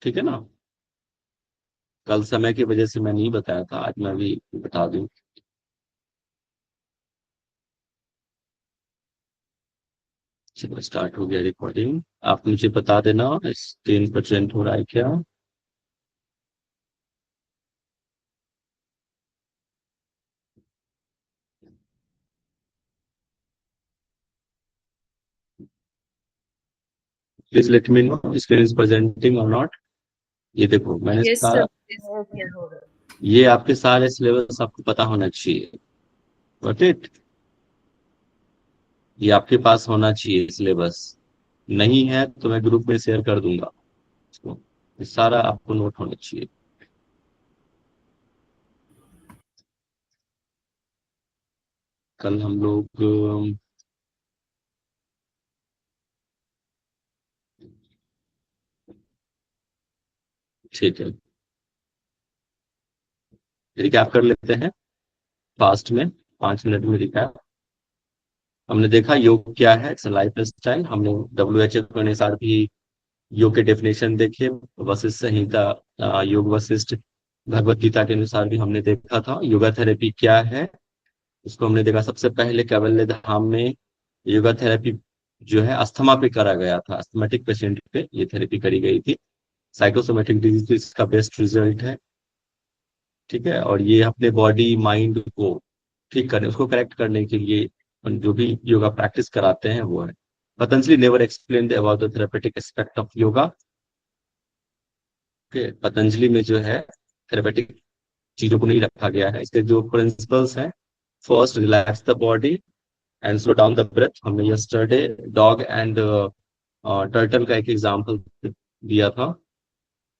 ठीक है ना। कल समय की वजह से मैं नहीं बताया था, आज मैं भी बता दूं। चलो स्टार्ट हो गया रिकॉर्डिंग। आप मुझे बता देना स्क्रीन पर ट्रेंड हो रहा है क्या। Please let me know screen is presenting और नॉट। ये देखो मैंने यस सर। सारा, ये आपके सारे सिलेबस आपको पता होना चाहिए। Got it. ये आपके पास होना चाहिए सिलेबस। नहीं है तो मैं ग्रुप में शेयर कर दूंगा इसको। ये सारा आपको नोट होना चाहिए। कल हम लोग ठीक है, रिकैप कर लेते हैं फास्ट में, 5 मिनट में रिकैप। हमने देखा योग क्या है, इट्स लाइफ स्टाइल। हमने WHO के अनुसार भी योग के डेफिनेशन देखे। वशिष्ठ संहिता, योग वशिष्ठ, भगवत गीता के अनुसार भी हमने देखा था योगा थेरेपी क्या है। उसको हमने देखा सबसे पहले कैवल्य धाम में योगा थेरेपी जो है अस्थमा पे करा गया था। अस्थमेटिक पेशेंट पे ये थेरेपी करी गई थी। साइकोसोमेटिक डिजीज इसका बेस्ट रिजल्ट है। ठीक है, और ये अपने बॉडी माइंड को ठीक करने, उसको करेक्ट करने के लिए जो भी योगा प्रैक्टिस कराते हैं वो है। Patanjali never explain about the therapeutic aspect of yoga. Okay, Patanjali में जो है थेरेपेटिक चीजों को नहीं रखा गया है। इसके जो प्रिंसिपल्स हैं, first relax the body and slow down the breath. हमने यस्टरडे डॉग एंड टर्टल का एक एग्जांपल दिया था।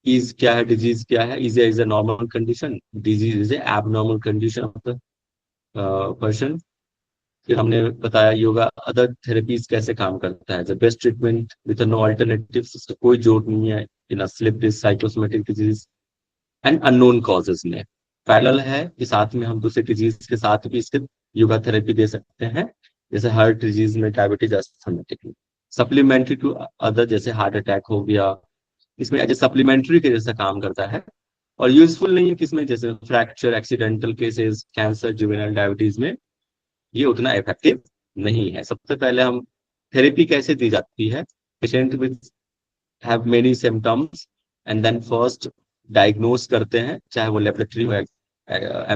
इज क्या है, डिजीज क्या है। Is a normal condition, disease is a abnormal condition of the person. फिर हमने बताया योगा अदर थेरेपीज कैसे काम करता है। The best treatment with no alternative, इसका कोई जोड़ नहीं है इन slip disc, psychosomatic disease and unknown causes में। पैरेलल है कि साथ में हम दूसरे डिजीज के साथ भी इसके योगा थेरेपी दे सकते हैं, जैसे हार्ट डिजीज में diabetes, asthmatic. Supplementary to other, जैसे हार्ट अटैक हो गया, इसमें एज ए सप्लीमेंट्री के जैसा काम करता है। और यूजफुल नहीं है किसमें, जैसे fracture, accidental cases, cancer, juvenile diabetes में ये उतना इफेक्टिव नहीं है। सबसे पहले हम थेरेपी कैसे दी जाती है, patient with have many symptoms and then first diagnose करते हैं, चाहे वो लेबोरेटरी हो,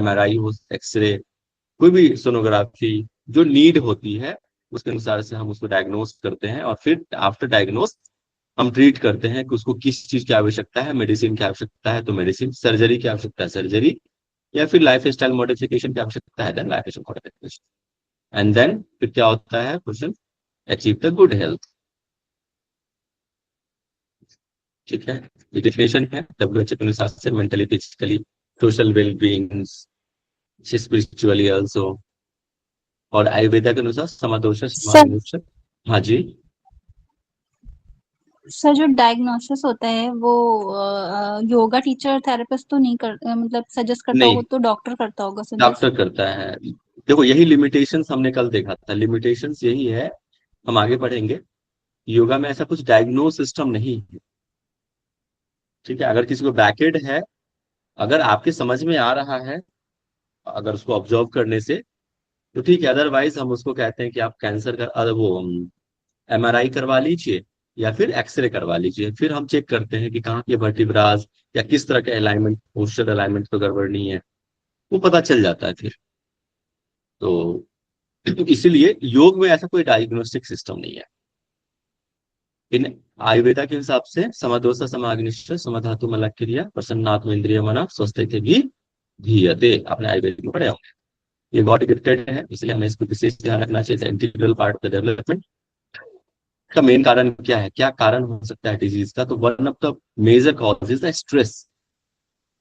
MRI हो, एक्सरे, कोई भी सोनोग्राफी जो नीड होती है उसके अनुसार से हम उसको डायग्नोस करते हैं। और फिर आफ्टर डायग्नोस हम ट्रीट करते हैं कि उसको किस चीज की आवश्यकता है। मेडिसिन की आवश्यकता है तो मेडिसिन, सर्जरी की आवश्यकता है सर्जरी, या फिर लाइफ स्टाइल मॉडिफिकेशन की आवश्यकता है then life style modification. And then फिर क्या होता है question, achieve the good health. ठीक है, ये डिफिनेशन है WHO के अनुसार से, mentally, physically, social wellbeing, spiritually also. और आयुर्वेदा के अनुसार समदोष सर, समानुष। हाँ जी। सर जो डायग्नोसिस होता है वो योगा टीचर थेरेपिस्ट तो नहीं मतलब सजेस्ट करता होगा, नहीं, तो डॉक्टर करता होगा सजेस्ट। डॉक्टर करता है। देखो यही लिमिटेशंस हमने कल देखा था, लिमिटेशंस यही है। हम आगे बढ़ेंगे। योगा में ऐसा कुछ डायग्नोस सिस्टम नहीं है। ठीक है, अगर किसी को बैकेड है, अगर आपके समझ में आ रहा है, अगर उसको ऑब्जर्व करने से, तो ठीक है। अदरवाइज हम उसको कहते हैं कि आप कैंसर का वो MRI करवा लीजिए या फिर एक्सरे करवा लीजिए। फिर हम चेक करते हैं कि कहाँ के वर्टिब्रास या किस तरह के अलाइनमेंट, पोस्चर अलाइनमेंट तो गड़बड़ नहीं है, वो पता चल जाता है फिर। तो इसीलिए योग में ऐसा कोई डायग्नोस्टिक सिस्टम नहीं है। इन आयुर्वेदा के हिसाब से समदोष समाग्निश्च समधातु मलक्रिया प्रसन्नात्म इंद्रिय मना स्वस्थ थे भी धीयते, आपने आयुर्वेद में पढ़े होंगे। ये गॉट गिफ्टेड है, इसलिए हमें इसको विशेष ध्यान रखना चाहिए, integral part of the development. का मेन कारण क्या है, क्या कारण हो सकता है डिजीज का, तो one of the major cause is the stress.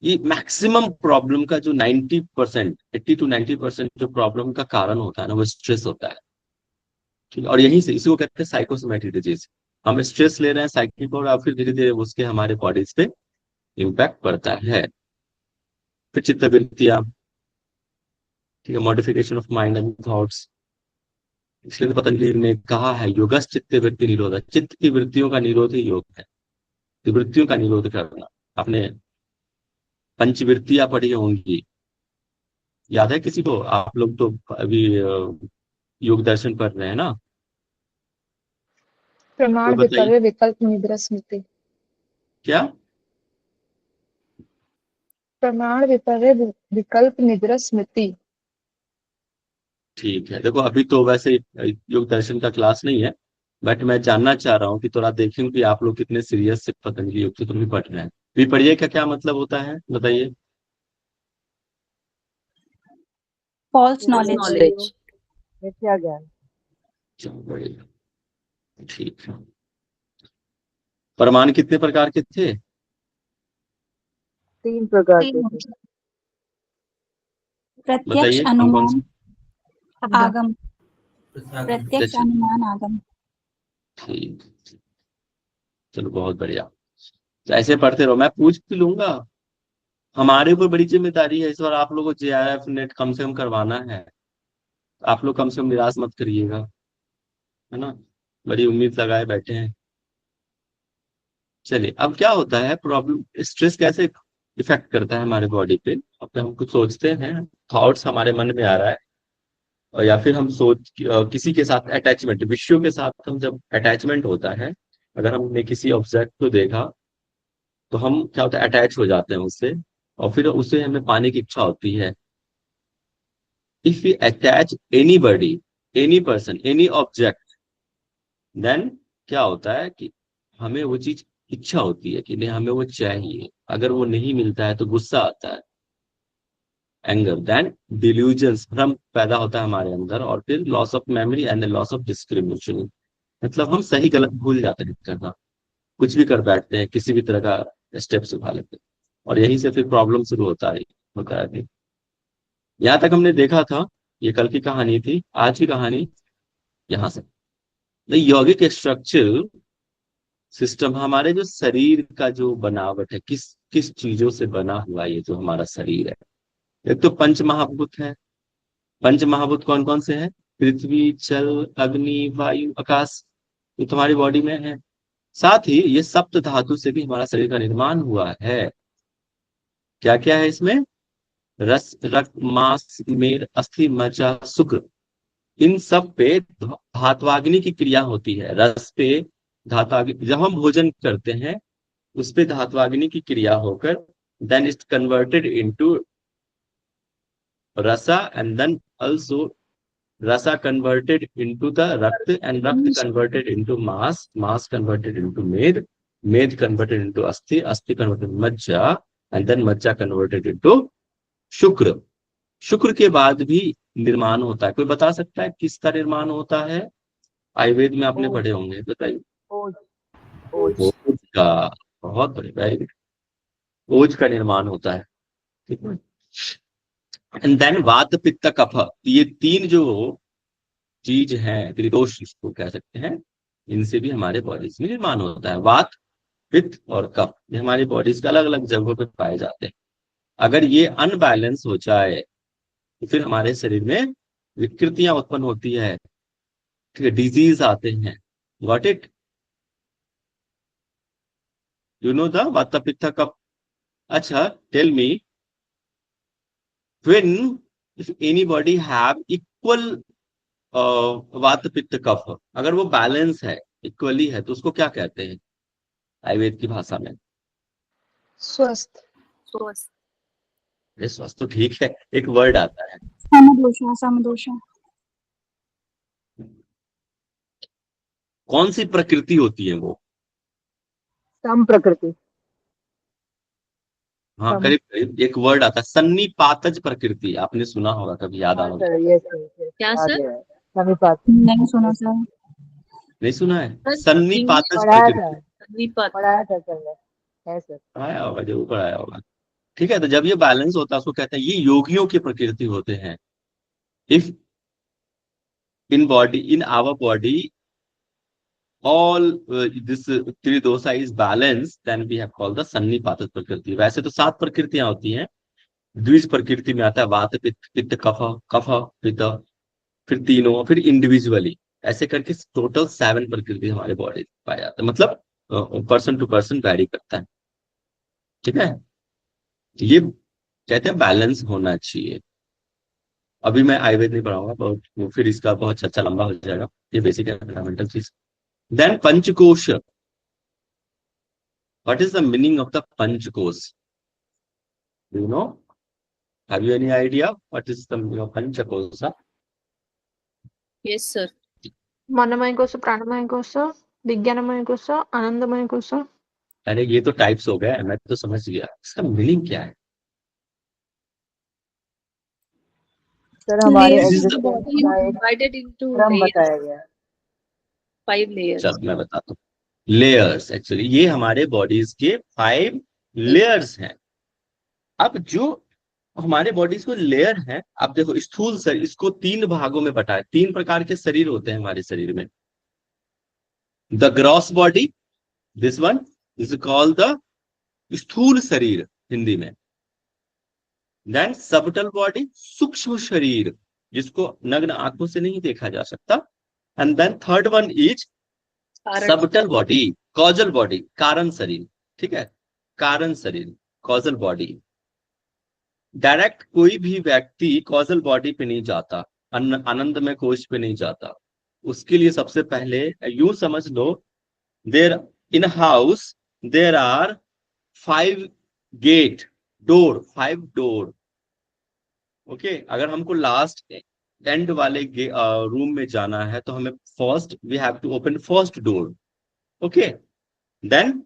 ये मैक्सिमम प्रॉब्लम का जो 90%, 80 to 90% जो प्रॉब्लम का कारण होता है ना, वो स्ट्रेस होता है। ठीक है, और यहीं से इसी को कहते हैं साइकोसोमेटिक डिजीज। हम स्ट्रेस ले रहे हैं साइकिक, और फिर धीरे धीरे उसके हमारे बॉडीज पे इम्पैक्ट पड़ता है। फिर चित्त वृत्तियां, ठीक है, modification of mind and thoughts. इसलिए तो पतंजलि ने कहा है योगस चित्त वृत्ति निरोध, चित्त की वृत्तियों का निरोध ही योग है। वृत्तियों का निरोध करना। आपने पंचवृत्तियां पढ़ी होंगी, याद है किसी को? आप लोग तो अभी योग दर्शन पढ़ रहे हैं ना, तो प्रमाण बताइए विपर्य विकल्प निद्रा स्मृति। क्या। प्रमाण विपर्य विकल्प निद्रा स्मृति। ठीक है, देखो अभी तो वैसे योग दर्शन का क्लास नहीं है, बट मैं जानना चाह रहा हूँ कि थोड़ा देखें कि आप लोग कितने सीरियस से पतंजलि योग सूत्र भी पढ़ रहे हैं। विपर्य का क्या मतलब होता है बताइए। False knowledge. नॉलेज। मिथ्या ज्ञान। चलो बढ़िया, ठीक है। प्रमाण कितने प्रकार के थे? 3 प्रकार के थे। प्रत्यक्ष, बताइए कौन कौन से? अनुमान, आगम। प्रत्यक्ष, जैसे अनुमान, आगम। ठीक, चलो बहुत बढ़िया। तो ऐसे पढ़ते रहो, मैं पूछ भी लूंगा। हमारे ऊपर बड़ी जिम्मेदारी है इस बार, आप लोगों को जेआरएफ नेट कम से कम करवाना है। आप लोग कम से कम निराश मत करिएगा, है ना, बड़ी उम्मीद लगाए बैठे हैं। चलिए, अब क्या होता है प्रॉब्लम, स्ट्रेस कैसे इफेक्ट करता है हमारे बॉडी पे। अब हम कुछ सोचते हैं, थॉट्स हमारे मन में आ रहा है, और या फिर हम किसी के साथ अटैचमेंट, विषयों के साथ हम जब अटैचमेंट होता है, अगर हमने किसी ऑब्जेक्ट को देखा तो हम क्या होता है अटैच हो जाते हैं उससे, और फिर उसे हमें पाने की इच्छा होती है। If you attach any any person, any object, then क्या होता है कि हमें वो चीज इच्छा होती है कि नहीं, हमें वो चाहिए। अगर वो नहीं मिलता है तो गुस्सा आता है, एंगर, देन डिल्यूजन्स, भ्रम पैदा होता है हमारे अंदर, और फिर loss of memory and loss of discrimination. मतलब हम सही गलत भूल जाते हैं करना, कुछ भी कर बैठते हैं, किसी भी तरह का स्टेप्स उठा लेते हैं, और यहीं से फिर प्रॉब्लम शुरू होता है। यहाँ तक हमने देखा था, ये कल की कहानी थी, आज की कहानी यहाँ से। द यौगिक स्ट्रक्चर सिस्टम, हमारे जो शरीर का जो बनावट है, किस किस चीजों से बना हुआ ये जो हमारा शरीर है। एक तो पंच महाभूत है। पंच महाभूत कौन कौन से हैं? पृथ्वी, जल, अग्नि, वायु, आकाश, ये तुम्हारी बॉडी में है। साथ ही ये सप्त धातु से भी हमारा शरीर का निर्माण हुआ है। क्या क्या है इसमें? रस, रक्त, मांस, मेद, अस्थि, मज्जा, शुक्र, इन सब पे धात्वाग्नि की क्रिया होती है। रस पे धात्वाग्नि, जब हम भोजन करते हैं उस पे धात्वाग्नि की क्रिया होकर then it converted into rasa, and then also rasa converted into the rakta, and rakta converted into mass converted into med converted into asti converted into majja, and then majja converted into शुक्र। शुक्र के बाद भी निर्माण होता है। कोई बता सकता है किसका निर्माण होता है? आयुर्वेद में आपने पढ़े होंगे, बताइए। ओज। ओज का, बहुत बड़े, वेरी गुड। ओज का निर्माण होता है, ठीक है। एंड देन वात, पित्त, कफ, ये तीन जो चीज है, त्रिदोष इसको कह सकते हैं, इनसे भी हमारे बॉडीज में निर्माण होता है। वात, पित्त और कफ, ये हमारी बॉडीज के अलग अलग जगहों पे पाए जाते हैं। अगर ये अनबैलेंस हो जाए तो फिर हमारे शरीर में विकृतियां उत्पन्न होती है, ठीक है, डिजीज आते हैं। Got it? You know the vata, pitta, kapha. अच्छा, tell me, when if anybody have equal vata, pitta, कफ, अगर वो बैलेंस है, इक्वली है, तो उसको क्या कहते हैं आयुर्वेद की भाषा में? स्वस्थ। अरे स्वस्थ तो ठीक है, एक वर्ड आता है। समदोषा, समदोषा। कौन सी प्रकृति होती है वो? सम प्रकृति। हाँ, करीब करीब एक वर्ड आता है, सन्निपातज प्रकृति। आपने सुना होगा कभी, याद आना। क्या सर? समीपात। नहीं सुना सर। नहीं सुना है? सर, सन्निपातज पढ़ाया प्रकृति। विपत। पढ़ाया था सर, है सर। आया होगा, जरूर पढ़ाया होगा। ठीक है, तो जब ये बैलेंस होता है उसको कहते हैं, ये योगियों की प्रकृति होते हैं। If in body, in our body all this tridosha is balanced, then we have called the sannipata prakriti. वैसे तो 7 प्रकृतियां होती हैं, द्विज प्रकृति में आता है वात, पित्त, पित्त, कफ, कफ, पित्त, फिर तीनों, फिर इंडिविजुअली, ऐसे करके टोटल 7 प्रकृति हमारे बॉडी पाया जाता है। मतलब पर्सन टू पर्सन वैरी करता है, ठीक है। ये कहते हैं बैलेंस होना चाहिए। अभी मैं आयुर्वेद नहीं पढ़ाऊंगा, बहुत फिर इसका बहुत अच्छा लंबा हो जाएगा, ये बेसिक है फंडामेंटल चीज। Then panchkosh, what is the meaning of the panchkosh? You know, have you any idea what is the meaning of panchkosh? Yes, sir. मनमय कोश, प्राणमय कोश, विज्ञानमय कोश, आनंदमय कोश। अरे ये तो टाइप्स हो गए, मैं तो समझ गया, इसका मीनिंग क्या है? सर हमारे Layers This is of the- the Body existence is का एक divided into क्रम layers, बताया गया है। 5 layers. चल मैं बताता हूँ। लेयर्स, एक्चुअली ये हमारे बॉडीज के 5 लेयर्स हैं। अब जो हमारे बॉडीज को लेयर है, आप देखो स्थूल शरीर, इसको 3 भागों में बटा है। 3 प्रकार के शरीर होते हैं हमारे शरीर में। The gross body, this one is called the स्थूल शरीर हिंदी में। देन सबटल बॉडी, सूक्ष्म शरीर, जिसको नग्न आंखों से नहीं देखा जा सकता। And then third one is Karan. Subtle body, causal body, karan sharir, ठीक है, कारण शरीर, कॉजल बॉडी। डायरेक्ट कोई भी व्यक्ति कॉजल बॉडी पे नहीं जाता, आनंदमय कोश पे नहीं जाता। उसके लिए सबसे पहले यूं समझ लो, there in house there are 5 gate, door, 5 door. Okay, अगर हमको लास्ट एंड वाले रूम में जाना है तो हमें first we have to open first door, okay, then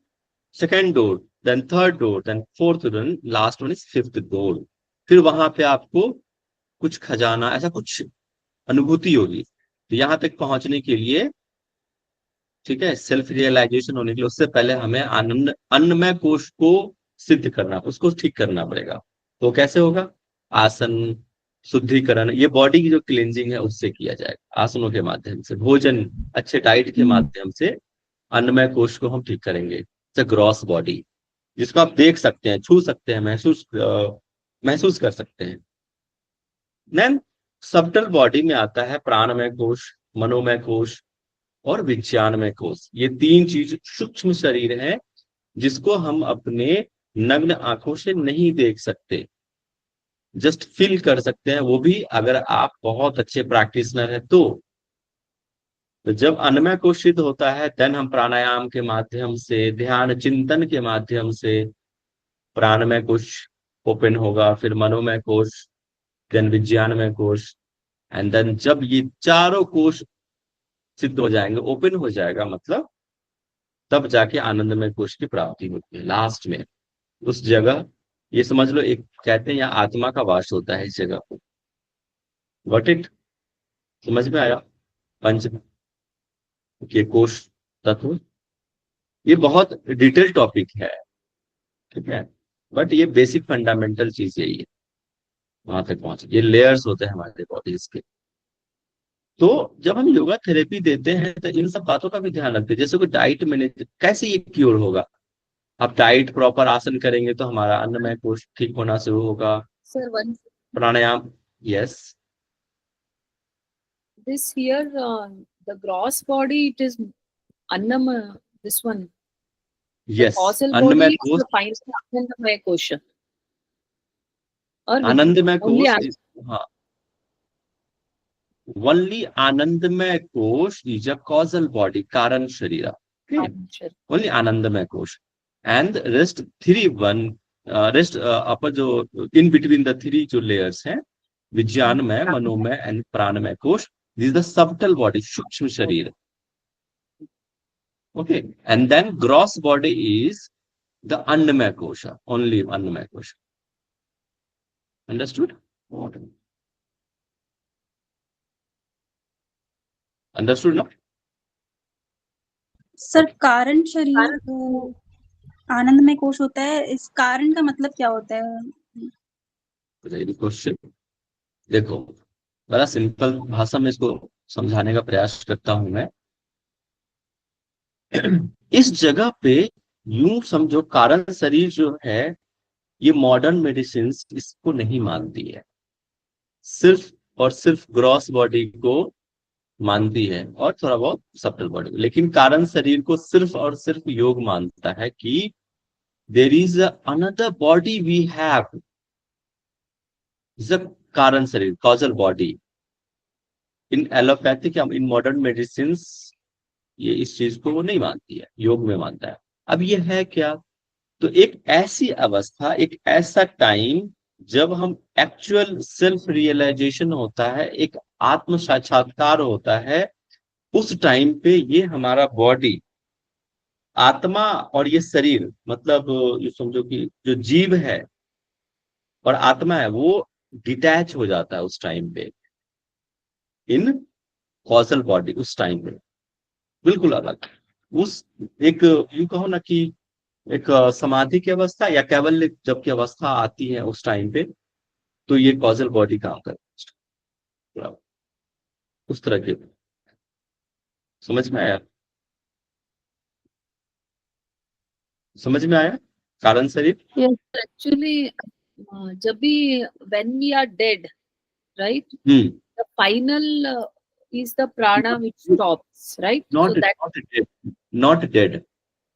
second door, then third door, then fourth door, last one is 5th door. फिर वहां पे आपको कुछ खजाना, ऐसा कुछ अनुभूति होगी। तो यहां तक पहुंचने के लिए, ठीक है, सेल्फ रियलाइजेशन होने के लिए, उससे पहले हमें आनंद अन्नमय कोश को सिद्ध करना, उसको ठीक करना पड़ेगा। तो कैसे होगा? आसन, शुद्धिकरण, ये बॉडी की जो क्लींजिंग है उससे किया जाएगा, आसनों के माध्यम से, भोजन, अच्छे डाइट के माध्यम से अन्नमय कोश को हम ठीक करेंगे। ग्रॉस बॉडी, जिसको आप देख सकते हैं, छू सकते हैं, महसूस कर सकते हैं। देन सबटल बॉडी में आता है प्राणमय कोश, मनोमय कोश और विज्ञानमय कोश। ये 3 चीज सूक्ष्म शरीर है जिसको हम अपने नग्न आंखों से नहीं देख सकते, जस्ट फील कर सकते हैं, वो भी अगर आप बहुत अच्छे प्रैक्टिशनर हैं तो। जब अन्नमय कोश सिद्ध होता है, देन हम प्राणायाम के माध्यम से, ध्यान चिंतन के माध्यम से प्राणमय कोश ओपन होगा, फिर मनोमय कोश, देन विज्ञानमय कोश, एंड देन जब ये चारों कोश सिद्ध हो जाएंगे, ओपन हो जाएगा मतलब, तब जाके आनंदमय कोश की प्राप्ति होती है। लास्ट में उस जगह, ये समझ लो, एक कहते हैं यहाँ आत्मा का वास होता है इस जगह को। Got it? समझ में आया? पंच के कोश तत्व, ये बहुत डिटेल टॉपिक है, ठीक है, बट ये बेसिक फंडामेंटल चीज यही है। वहां तक पहुंचे, ये लेयर्स होते हैं हमारे बॉडीज के। तो जब हम योगा थेरेपी देते हैं तो इन सब बातों का भी ध्यान रखते हैं। जैसे कोई डाइट मैनेज, कैसे ये क्योर होगा? आप डाइट प्रॉपर आसन करेंगे तो हमारा अन्नमय कोश ठीक होना शुरू होगा। Sir, one. Pranayama, yes, This here, the gross body, it is Annam, this one. The yes, causal अन्नमय body is कोश, the final Anandamaya kosha. Or आनंदमय only कोश, हाँ, ओनली आनंदमय कोश is a causal body, karan शरीर, Anandamaya. ओनली आनंदमय कोश। एंड रेस्ट 3 1 रेस्ट अपर जो इन बिटवीन द 3 जो लेयर्स हैं, विज्ञानमय, मनोमय and pranamaya kosha, this is the subtle body, सूक्ष्म शरीर, okay. And then gross body is the annamaya kosha, only अन्नमय कोश। अंडरस्टूड? अंडरस्टूड ना? सर कारण शरीर आनंदमय कोश होता है, इस कारण का मतलब क्या होता है? क्वेश्चन देखो, बड़ा सिंपल भाषा में इसको समझाने का प्रयास करता हूं मैं। इस जगह पे यूं समझो, कारण शरीर जो है, ये मॉडर्न मेडिसिन इसको नहीं मानती है। सिर्फ और सिर्फ ग्रॉस बॉडी को मानती है और थोड़ा बहुत सटल बॉडी, लेकिन कारण शरीर को सिर्फ और सिर्फ योग मानता है कि there is another body we have, is a karan sharir, causal body. In allopathic या इन मॉडर्न मेडिसिन ये इस चीज को वो नहीं मानती है, योग में मानता है। अब ये है क्या, तो एक ऐसी अवस्था, एक ऐसा टाइम जब हम एक्चुअल सेल्फ रियलाइजेशन होता है, एक आत्म साक्षात्कार होता है, उस टाइम पे ये हमारा बॉडी, आत्मा और ये शरीर, मतलब ये समझो कि जो जीव है और आत्मा है वो डिटैच हो जाता है उस टाइम पे, इन कॉजल बॉडी, उस टाइम पे बिल्कुल अलग। उस एक यूं कहो ना कि एक समाधि की अवस्था या कैवल्य जब की अवस्था आती है उस टाइम पे, तो ये कॉजल बॉडी काम करती है उस तरह के। समझ में आया? समझ में आया कारण शरीर? Actually, जब भी when we are dead, right? Hmm, The final is the prana which stops, right? not So that not dead, not dead.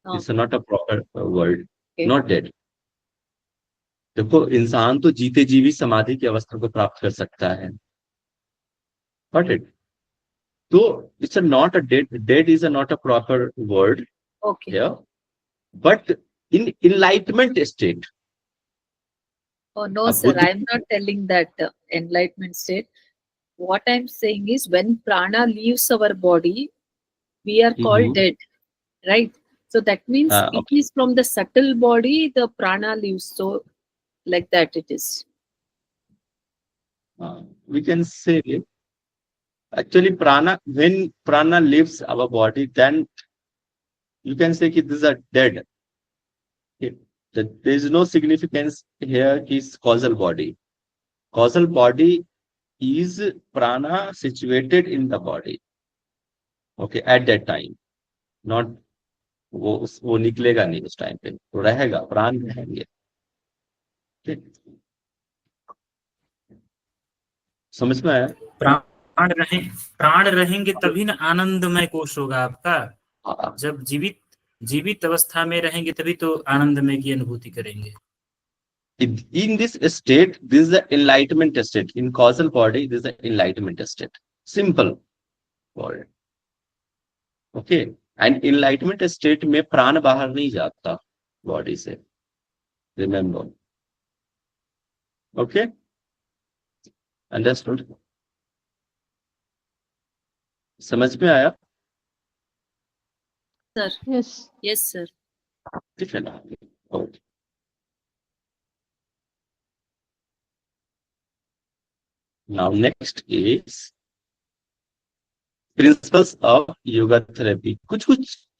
It's okay. not a proper word. Okay. Not dead. देखो इंसान तो जीते जी भी समाधि की अवस्था को प्राप्त कर सकता है, Got it? So it's a not a dead. Dead is a not a proper word Okay. here, but in enlightenment state. Oh no, अब sir. बुद्धि I'm not telling that enlightenment state. What I'm saying is when prana leaves our body, we are called dead, right? So that means it okay. is from the subtle body the prana leaves. So like that it is. We can say actually prana, when prana leaves our body, then you can say that these are dead. Okay. That there is no significance here is causal body. Causal body is prana situated in the body. Okay, at that time, not वो निकलेगा नहीं उस time पे, तो रहेगा, प्राण रहेंगे। ठीक, समझ में आया? प्राण रहेंगे तभी ना आनंदमय कोश होगा आपका। हाँ। जब जीवित अवस्था में रहेंगे तभी तो आनंदमय की अनुभूति करेंगे। In this state, this is the enlightenment state. In causal body, this is the enlightenment state. Simple word. Okay. And enlightenment state में प्राण बाहर नहीं जाता बॉडी से, remember. Okay. Understood? समझ में आया? Sir. Yes. Yes, sir. ठीक है ना? Okay. Now next is principles of yoga therapy. कुछ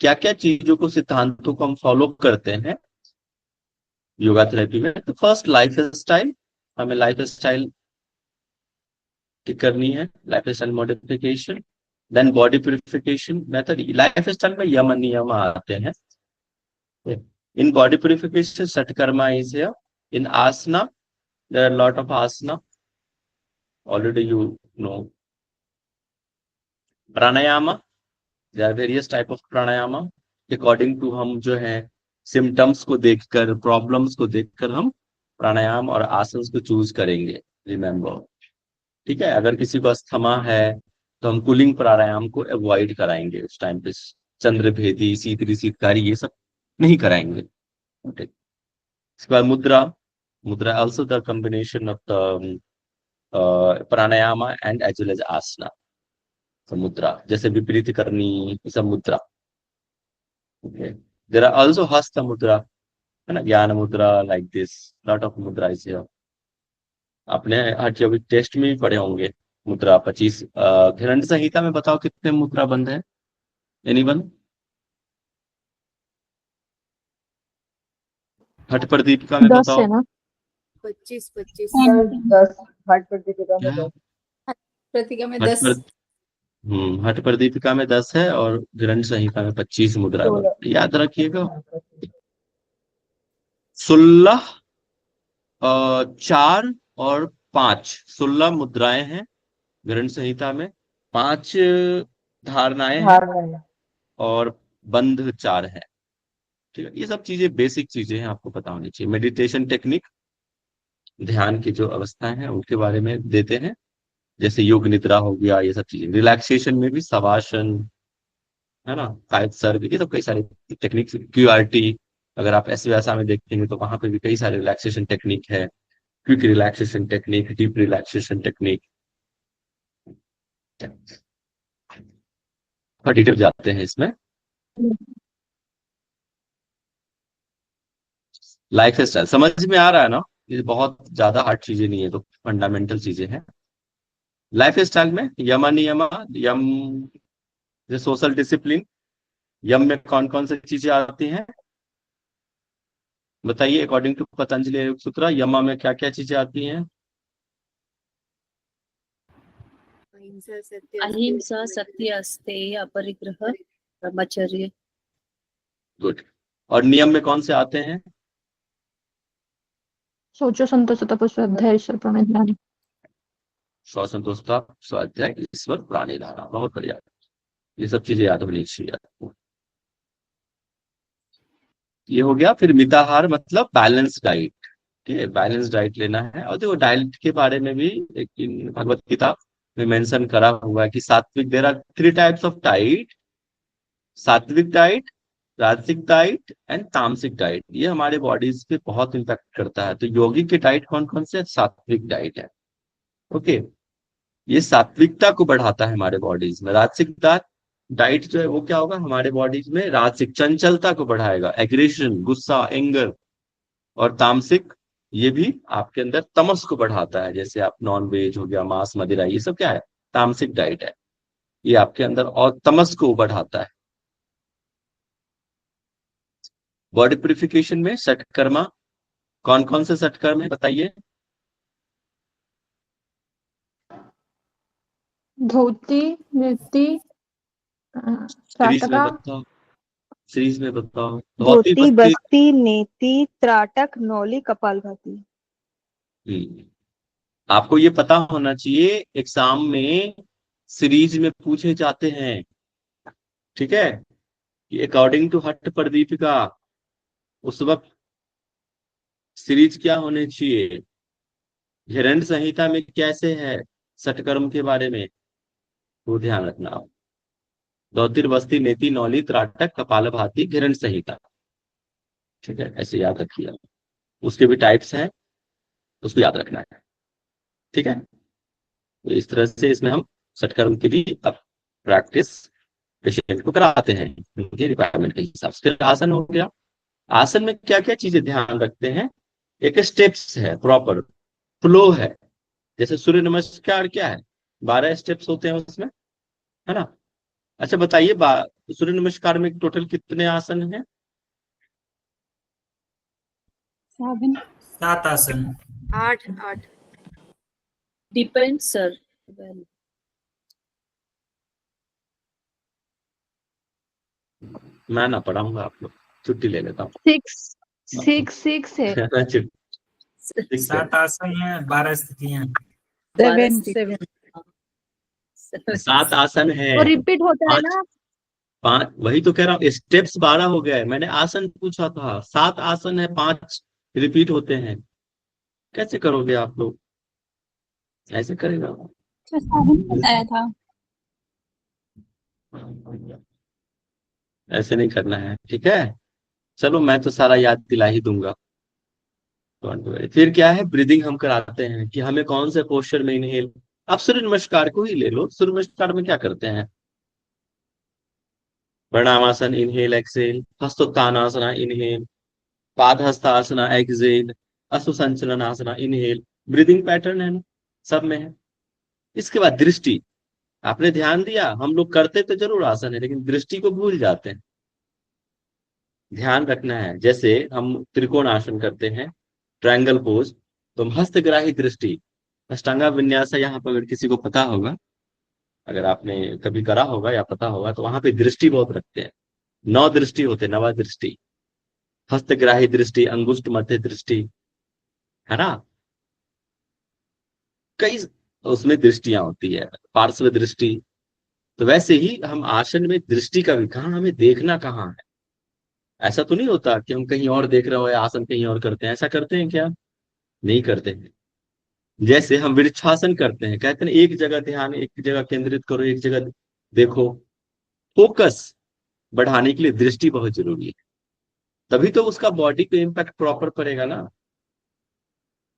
क्या क्या चीजों को, सिद्धांतों को हम फॉलो करते हैं योगा थेरेपी में। तो फर्स्ट लाइफ स्टाइल, हमें लाइफ स्टाइल करनी है, life style modification. Then body purification method. Lifestyle में यम नियम आते हैं। In body purification shatkarma is here. In asana there are lot of asana, already you know. Pranayama, there are various type of pranayama. According to हम जो है सिम्टम्स को देखकर, प्रॉब्लम्स को देखकर हम प्राणायाम और आसन को चूज करेंगे, रिमेम्बर। ठीक है, अगर किसी को अस्थमा है तो हम कूलिंग प्राणायाम को अवॉइड कराएंगे उस टाइम पे। चंद्रभेदी, शीतली शीतकारी ये सब नहीं कराएंगे। ठीक, इसके बाद mudra. Mudra also the combination of the pranayam and as well as asana. Mudra जैसे विपरीत करनी, सब मुद्रा। देयर आर ऑल्सो हस्त मुद्रा, है ना, ज्ञान मुद्रा, लाइक दिस लॉट ऑफ मुद्रा इज हियर। आपने हर जब टेस्ट में भी पढ़े होंगे मुद्रा 25। घृण संहिता में बताओ कितने मुद्रा बंद है, एनीवन? हठ प्रदीपिका में 10 बताओ। है ना? 25 10 हट प्रदीपिका में क्या? 10 प्रतिका में हठ 10 हठ प्रदीपिका में 10 है और घृण संहिता में 25 मुद्रा है। याद रखिएगा, 16, 4 और 5, 16 मुद्राएं हैं घृण संहिता में। 5 धारणाएं हैं धारणा और बंध 4 है। ठीक है, ये सब चीजें बेसिक चीजें हैं, आपको पता होनी चाहिए। मेडिटेशन टेक्निक, ध्यान की जो अवस्थाएं हैं उनके बारे में देते हैं, जैसे योग निद्रा हो गया, ये सब चीजें। रिलैक्सेशन में भी शवासन, है ना, कायद सर्ग, ये सब कई सारे टेक्निक। QRT, अगर आप ऐसे वैसा में देखेंगे तो वहां पे भी कई सारे रिलैक्सेशन टेक्निक है। Quick relaxation technique, deep relaxation technique, और डिटेल जाते हैं इसमें। लाइफ स्टाइल समझ में आ रहा है ना, ये बहुत ज्यादा हार्ड चीजें नहीं है, तो फंडामेंटल चीजें हैं। लाइफ स्टाइल में यम नियम, यम सोशल डिसिप्लिन, यम में कौन कौन सी चीजें आती हैं बताइए, अकॉर्डिंग टू पतंजलि योग सूत्र यमा में क्या क्या चीजें आती हैं? अहिंसा, सत्य, अस्तेय, अपरिग्रह, ब्रह्मचर्य। गुड। और नियम में कौन से आते हैं? शौच, संतोष, तप, स्वाध्याय, ईश्वर, प्रणय, ध्यान। स्वसंतोषता, स्वाध्याय, ईश्वर, प्राणी धारा। बहुत बढ़िया, ये सब चीजें याद होनी चाहिए आपको। ये हो गया। फिर मिताहार मतलब बैलेंस डाइट। ठीक है, बैलेंस डाइट लेना है। और देखो डाइट के बारे में भी एक भगवत गीता में मेंशन करा हुआ है कि sattvic, there are 3 types of diet, sattvic diet, rajasic diet and tamasic diet. ये हमारे बॉडीज पे बहुत इम्पैक्ट करता है। तो योगी के डाइट कौन कौन से? सात्विक डाइट है। ओके, ये सात्विकता को बढ़ाता है हमारे बॉडीज में। राजसिक डाइट जो है वो क्या होगा हमारे बॉडीज में? राजसिक चंचलता को बढ़ाएगा, एग्रेशन, गुस्सा, एंगर। और तामसिक, ये भी आपके अंदर तमस को बढ़ाता है, जैसे आप नॉन वेज हो गया, मांस, मदिरा, ये सब क्या है? तामसिक डाइट है। ये आपके अंदर और तमस को बढ़ाता है। बॉडी प्यूरिफिकेशन में षटकर्मा, कौन कौन से षटकर्म है बताइए? धोती, नृत्य, सीरीज में त्राटका, बताओ, सीरीज में बताओ। धोती, धोती, बस्ती। बस्ती, नेति, त्राटक, नौली, कपालभाति। आपको ये पता होना चाहिए, एग्जाम में सीरीज में पूछे जाते हैं। ठीक है, कि अकॉर्डिंग टू हट्ट प्रदीपिका उस वक्त सीरीज क्या होने चाहिए, हिरण्य संहिता में कैसे है षटकर्म के बारे में, वो ध्यान रखना आप। धोतिर, बस्ती, नेति, नौली, त्राटक, कपालभाति, हिरण्य संहिता। ठीक है, ऐसे याद रखिए। उसके भी टाइप्स हैं, उसको याद रखना है। ठीक है, तो इस तरह से इसमें हम षटकर्म की भी अब प्रैक्टिस पेशेंट को कराते हैं उनके रिक्वायरमेंट के हिसाब से। फिर आसन हो गया। आसन में क्या क्या चीजें ध्यान रखते हैं? एक स्टेप्स है, प्रॉपर फ्लो है। जैसे सूर्य नमस्कार क्या है, 12 स्टेप्स होते हैं उसमें, है ना। अच्छा बताइए, सूर्य नमस्कार में टोटल कितने आसन हैं? 7 आसन। 8 डिपेंड सर। मैं ना पढ़ाऊंगा, आप लोग छुट्टी ले लेता हूँ। 6 है। 7 आसन है, 12 स्थितियां। 7 आसन है, वो रिपीट होता है ना। 5, वही तो कह रहा हूँ, स्टेप्स 12 हो गए। मैंने आसन पूछा था, 7 आसन है, 5 रिपीट होते हैं। कैसे करोगे आप लोग? ऐसे करेगा? बताया था। ऐसे नहीं करना है, ठीक है। चलो मैं तो सारा याद दिला ही दूंगा। फिर क्या है, ब्रीदिंग हम कराते हैं कि हमें कौन से पोस्चर में इनहेल। आप सूर्य नमस्कार को ही ले लो। सूर्य नमस्कार में क्या करते हैं? प्रणामासन, इनहेल एक्सेल, हस्तोत्थानासना, इनहेल, पाद हस्तासना, एक्सेल, असुसंचलनासना, इनहेल। ब्रीदिंग पैटर्न है ना, सब में है। इसके बाद दृष्टि, आपने ध्यान दिया, हम लोग करते तो जरूर आसन है, लेकिन दृष्टि को भूल जाते हैं। ध्यान रखना है। जैसे हम त्रिकोण आसन करते हैं, ट्रायंगल पोज, तो हस्तग्राही दृष्टि, अष्टांगा विन्यास, यहाँ पर अगर किसी को पता होगा, अगर आपने कभी करा होगा या पता होगा, तो वहां पे दृष्टि बहुत रखते हैं। 9 दृष्टि होते, नवा दृष्टि, हस्तग्राही दृष्टि, अंगुष्ठ मध्य दृष्टि, है ना। कई उसमें दृष्टियां होती है, पार्श्व दृष्टि, तो वैसे ही हम आसन में दृष्टि का भी, कहाँ हमें देखना कहाँ है। ऐसा तो नहीं होता कि हम कहीं और देख रहे हो या आसन कहीं और करते हैं, ऐसा करते हैं क्या? नहीं करते हैं। जैसे हम वृक्षासन करते हैं, कहते हैं एक जगह ध्यान, एक जगह केंद्रित करो, एक जगह देखो। फोकस बढ़ाने के लिए दृष्टि बहुत जरूरी है, तभी तो उसका बॉडी पे इम्पैक्ट प्रॉपर पड़ेगा ना।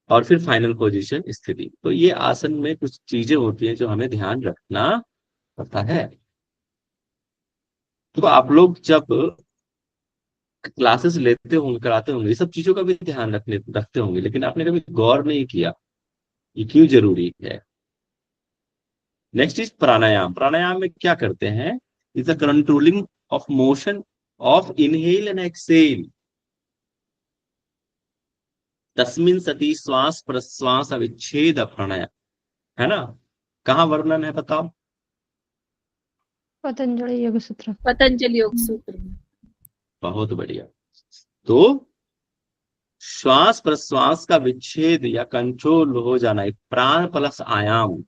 और फिर फाइनल पोजीशन स्थिति। तो ये आसन में कुछ चीजें होती हैं जो हमें ध्यान रखना पड़ता है। तो आप लोग जब क्लासेस लेते होंगे, कराते होंगे, ये सब चीजों का भी ध्यान रखते होंगे, लेकिन आपने कभी गौर नहीं किया ये क्यों जरूरी है। नेक्स्ट इज प्राणायाम। प्राणायाम में क्या करते हैं? Is the controlling of motion of inhale and exhale. तस्मिन सती श्वास प्रश्वास अविच्छेद प्राणायाम, है ना? कहाँ वर्णन है बताओ? पतंजलि योग सूत्र। पतंजलि योग सूत्र में। बहुत बढ़िया। तो श्वास प्रश्वास का विच्छेद या कंट्रोल हो जाना, प्राण प्लस आयाम,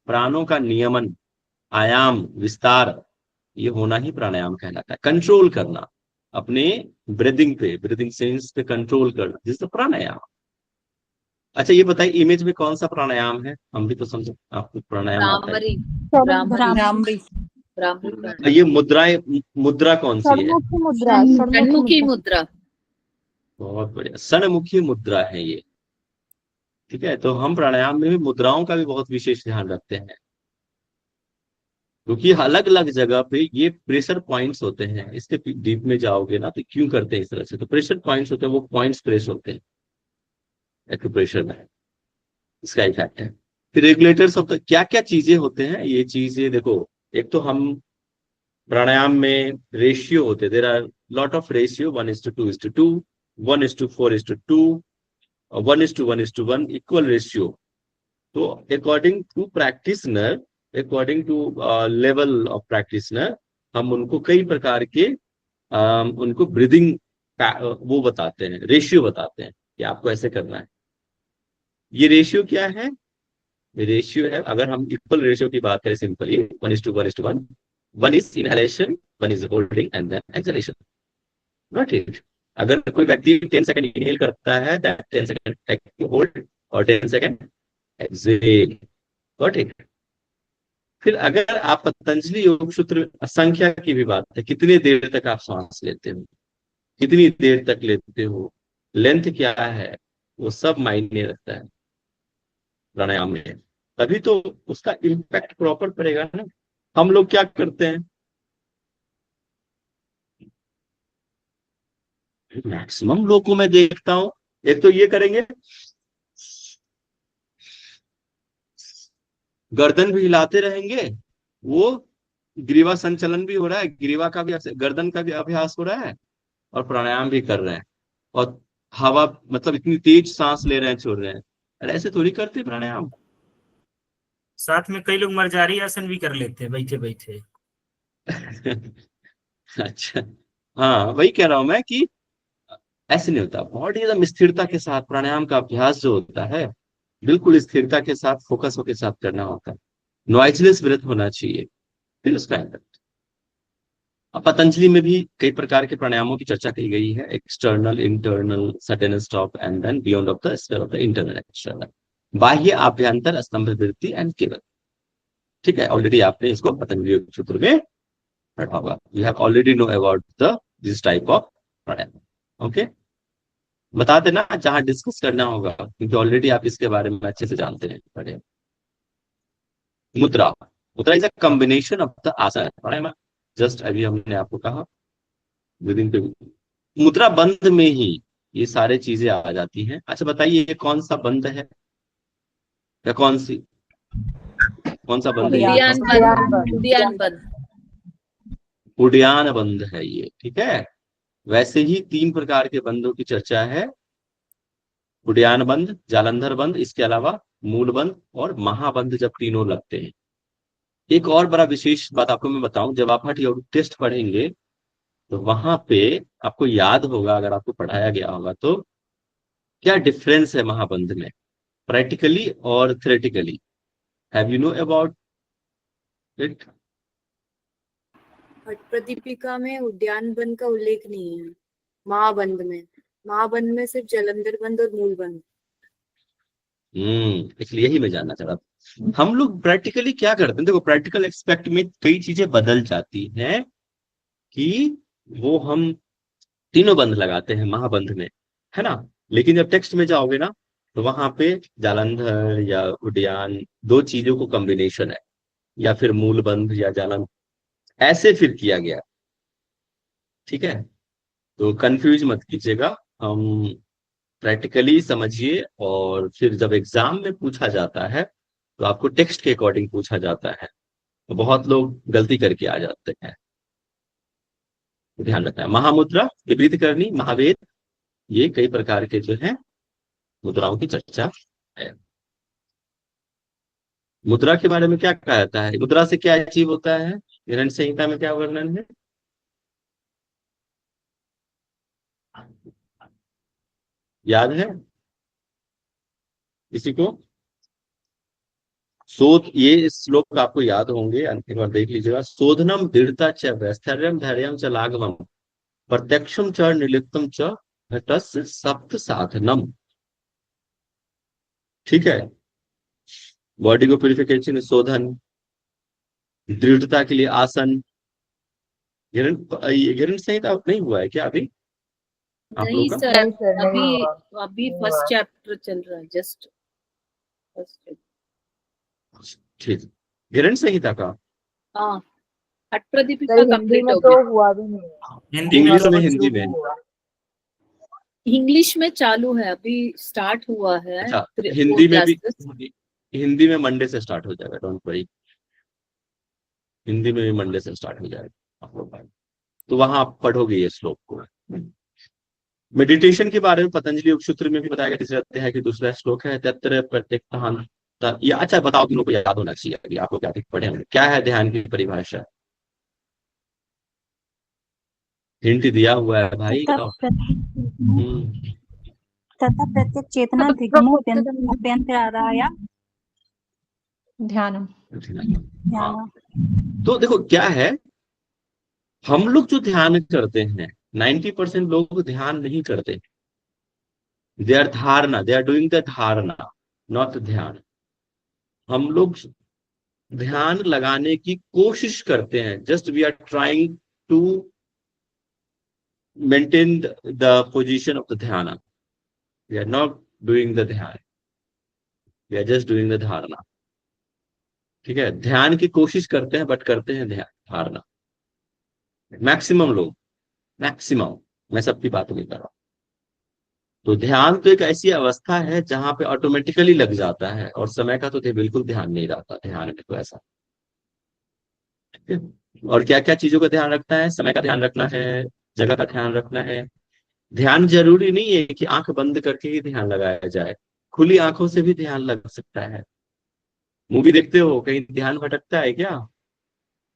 प्राणों का नियमन, आयाम विस्तार, ये होना ही प्राणायाम कहलाता है। कंट्रोल करना अपने ब्रीदिंग पे, ब्रीदिंग सेंस पे कंट्रोल करना, जिससे प्राणायाम। अच्छा ये बताइए, इमेज में कौन सा प्राणायाम है? हम भी तो समझो आपको प्राणायाम आता है। भ्रामरी। भ्रामरी। भ्रामरी प्राणायाम। ये मुद्राएं, मुद्रा कौन सी है? षण्मुखी मुद्रा, षण्मुखी मुद्रा। बहुत बढ़िया, षण्मुखी मुद्रा है ये। ठीक है, तो हम प्राणायाम में भी मुद्राओं का भी बहुत विशेष ध्यान रखते हैं, क्योंकि अलग अलग जगह पे ये प्रेशर पॉइंट्स होते हैं। इसके डीप में जाओगे ना तो क्यों करते हैं इस तरह से, तो प्रेशर पॉइंट्स होते हैं, वो पॉइंट्स प्रेस होते हैं एक्यूप्रेशर में, इसका इफेक्ट है। फिर रेगुलेटर्स ऑफ द, क्या क्या चीजें होते हैं ये चीजें देखो। एक तो हम प्राणायाम में रेशियो होते हैं, there are lot of ratio, 1:2:2, 1:4:2, 1:1:1 equal ratio. तो according to practitioner, according to level of practitioner, हम उनको कई प्रकार के उनको ब्रीदिंग वो बताते हैं, रेशियो बताते हैं कि आपको ऐसे करना है। ये रेशियो क्या है? रेशियो है, अगर हम इक्वल रेशियो की बात करें simply, 1:1:1, 1 is inhalation, 1 is holding and then exhalation. Not it. अगर कोई व्यक्ति 10 सेकंड इनहेल करता है, दैट 10 सेकंड होल्ड और 10 सेकंड एक्सहेल। Got it. फिर अगर आप पतंजलि योग सूत्र संख्या की भी बात है, कितनी देर तक आप सांस लेते हो, कितनी देर तक लेते हो, लेंथ क्या है, वो सब मायने रखता है प्राणायाम में, तभी तो उसका इम्पैक्ट प्रॉपर पड़ेगा ना। हम लोग क्या करते हैं, मैक्सिमम लोग को मैं देखता हूं, एक तो ये करेंगे, गर्दन भी हिलाते रहेंगे, वो ग्रीवा संचलन भी हो रहा है, ग्रीवा का भी, गर्दन का भी अभ्यास हो रहा है, और प्राणायाम भी कर रहे हैं, और हवा मतलब इतनी तेज सांस ले रहे हैं, छोड़ रहे हैं। अरे ऐसे थोड़ी करते प्राणायाम। साथ में कई लोग मर्जारी आसन भी कर लेते हैं बैठे बैठे। अच्छा, हाँ वही कह रहा हूं मैं कि ऐसे नहीं होता। बॉडी एकदम स्थिरता के साथ प्राणायाम का अभ्यास जो होता है, बिल्कुल स्थिरता के साथ, फोकस के साथ करना होता है, नॉइजलेस ब्रेथ होना चाहिए, फिर उसका इम्पैक्ट। अब पतंजलि में भी कई प्रकार के प्राणायामों की चर्चा की गई है, external, internal, sudden stop and then beyond of the sphere of the internal external, bahya abhyantara स्तंभ वृत्ति एंड केवल। ठीक है, ऑलरेडी आपने इसको पतंजलि सूत्र में पढ़ा होगा, you have already know about the this type of pranayama. Okay, बता देना जहां डिस्कस करना होगा, क्योंकि ऑलरेडी आप इसके बारे में अच्छे से जानते हैं, पढ़े। मुद्रा, मुद्रा is a combination of the आसन प्राणायाम। जस्ट अभी हमने आपको कहा विदिन पे मुद्रा बंध में ही ये सारे चीजें आ जाती हैं। अच्छा बताइए, ये कौन सा बंध है, या कौन सा बंध है? उद्यान बंद। उद्यान बंद। उड्डयन बंध है ये। ठीक है, वैसे ही 3 प्रकार के बंधों की चर्चा है, उड्डयन बंध, जालंधर बंध, इसके अलावा मूल बंध और महाबंध, जब तीनों लगते हैं। एक और बड़ा विशेष बात आपको मैं बताऊं, जब आप हठ योग टेस्ट पढ़ेंगे तो वहां पे आपको याद होगा, अगर आपको पढ़ाया गया होगा तो, क्या डिफरेंस है महाबंध में, प्रैक्टिकली और theoretically. Have you know about it? Pradipika में उद्यान बंद का उल्लेख नहीं है। महाबंध में सिर्फ जलंधर बंद और मूल बंद। इसलिए ही मैं जानना चाह रहा था। हम लोग प्रैक्टिकली क्या करते हैं, देखो प्रैक्टिकल एक्सपेक्ट में कई चीजें बदल जाती हैं कि वो हम तीनों बंध लगाते हैं महाबंध में, है ना। लेकिन जब टेक्स्ट में जाओगे ना तो वहां पे जालंधर या उद्यान दो चीजों को कॉम्बिनेशन है, या फिर मूल बंध या जालंधर ऐसे फिर किया गया। ठीक है, तो कंफ्यूज मत कीजिएगा, हम प्रैक्टिकली समझिए। और फिर जब एग्जाम में पूछा जाता है तो आपको टेक्स्ट के अकॉर्डिंग पूछा जाता है, तो बहुत लोग गलती करके आ जाते हैं, ध्यान रखना है। महामुद्रा, विपरीत करनी, महावेद, ये कई प्रकार के जो है मुद्राओं की चर्चा है। मुद्रा के बारे में क्या कहा जाता है, मुद्रा से क्या अचीव होता है, ग्रंथ संहिता में क्या वर्णन है? याद है किसी को? शोध, ये श्लोक आपको याद होंगे, एक बार देख लीजिएगा। शोधनम दृढ़ता च स्थैर्यम धैर्यम च लाघवम प्रत्यक्षम च निर्लिप्तम च घटस्य सप्त साधनम। ठीक है, बॉडी को प्यूरिफिकेशन शोधन, दृढ़ता के लिए आसन। ग्रंथ संहिता नहीं हुआ है क्या अभी आप नहीं लोग का? सर, नहीं सर, नहीं अभी हुआ। अभी नहीं फर्स्ट हुआ। चैप्टर चल रहा है, जस्ट फर्स्ट। ठीक, ग्रंथ संहिता का हाँ, हट प्रदीपिका सर हिंदी कंप्लीट में हो तो गया। हुआ भी नहीं है। हिंदी में इंग्लिश तो में, बस हिंदी शुरू में। हुआ। इंग्लिश में चालू है, अभी स्टार्ट हुआ है। अच्छा, 4 हिंदी में भी, क्लासेस। हिंदी में मंडे से स्टार्ट हो जाएगा, डोंट वरी। हिंदी में भी मंडे से स्टार्ट हो जाएगा आप लोग का। तो वहां आप पढ़ोगे ये श्लोक को। मेडिटेशन के बारे में पतंजलि योग सूत्र में भी बताया गया, तीसरा अध्याय की दूसरा श्लोक है, तत्र प्रत्यक्ष। ये अच्छा बताओ, तुम लोग को याद होना चाहिए, अभी आप लोग क्या पढ़े होंगे। क्या है ध्यान की परिभाषा? हिंट दिया हुआ है भाई, बताओ। तथा प्रत्येक चेतना दिग्मो अभ्यंतराया ध्यानम। हाँ, तो देखो क्या है, हम लोग जो ध्यान करते हैं 90% लोग ध्यान नहीं करते। They are dharana, they are doing the dharana, not dhyan. हम लोग ध्यान लगाने की कोशिश करते हैं, just we are trying to maintain the position of the dhyan. We are not doing the dhyan, we are just doing the dharana. ठीक है, ध्यान की कोशिश करते हैं बट करते हैं ध्यान धारणा। मैक्सिमम लोग, मैक्सिमम, मैं सबकी बात नहीं कर रहा। तो ध्यान तो एक ऐसी अवस्था है जहां पे ऑटोमेटिकली लग जाता है, और समय का तो बिल्कुल ध्यान नहीं रहता ध्यान में, तो ऐसा। ठीक है? और क्या क्या चीजों का ध्यान रखना है, समय का ध्यान रखना है, जगह का ध्यान रखना है। ध्यान जरूरी नहीं है कि आंख बंद करके ही ध्यान लगाया जाए, खुली आंखों से भी ध्यान लग सकता है। मूवी देखते हो, कहीं ध्यान भटकता है क्या?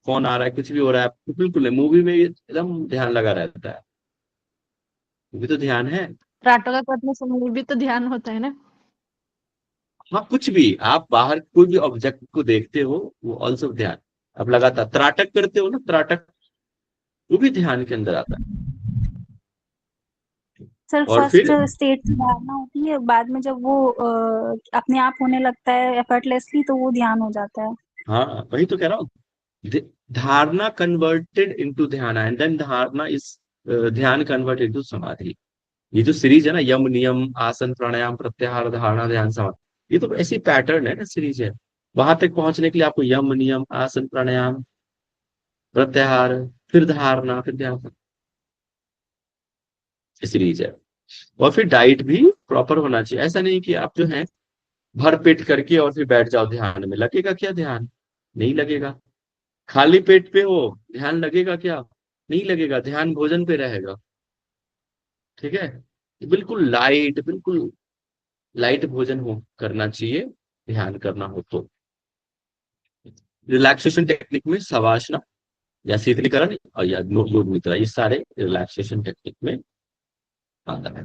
फोन आ रहा है, कुछ भी हो रहा है, बिल्कुल नहीं, मूवी में एकदम ध्यान लगा रहता है, वो भी तो ध्यान है। त्राटका करने समय भी तो ध्यान होता है ना। हाँ, कुछ भी आप बाहर कोई भी ऑब्जेक्ट को देखते हो, वो ऑल्सो ध्यान। अब लगातार त्राटक करते हो ना, त्राटक, वो भी ध्यान के अंदर आता है। सर और फर्स्ट फिर स्टेट से धारणा होती है, बाद में जब वो अपने आप होने लगता है एफर्टलेसली, तो वो ध्यान हो जाता है। हाँ, वही तो कह रहा हूँ, धारणा कन्वर्टेड इनटू ध्यान, एंड देन धारणा इज ध्यान कन्वर्टेड इनटू समाधि। ये जो सीरीज है ना, यम नियम आसन प्राणायाम प्रत्याहार धारणा ध्यान समाधि, ये तो ऐसी पैटर्न है ना, सीरीज है। वहां तक पहुंचने के लिए आपको यम नियम आसन प्राणायाम प्रत्याहार, फिर धारणा, फिर ध्यान, सीरीज है। और फिर डाइट भी प्रॉपर होना चाहिए। ऐसा नहीं कि आप जो है भर पेट करके और फिर बैठ जाओ ध्यान में, लगेगा क्या ध्यान? नहीं लगेगा। खाली पेट पे हो, ध्यान लगेगा क्या? नहीं लगेगा, ध्यान भोजन पे रहेगा। ठीक है, बिल्कुल लाइट, बिल्कुल लाइट भोजन हो करना चाहिए ध्यान करना हो तो। रिलैक्सेशन टेक्निक में शवासना या शीतलीकरण और या योग निद्रा, ये सारे रिलैक्सेशन टेक्निक में आता है।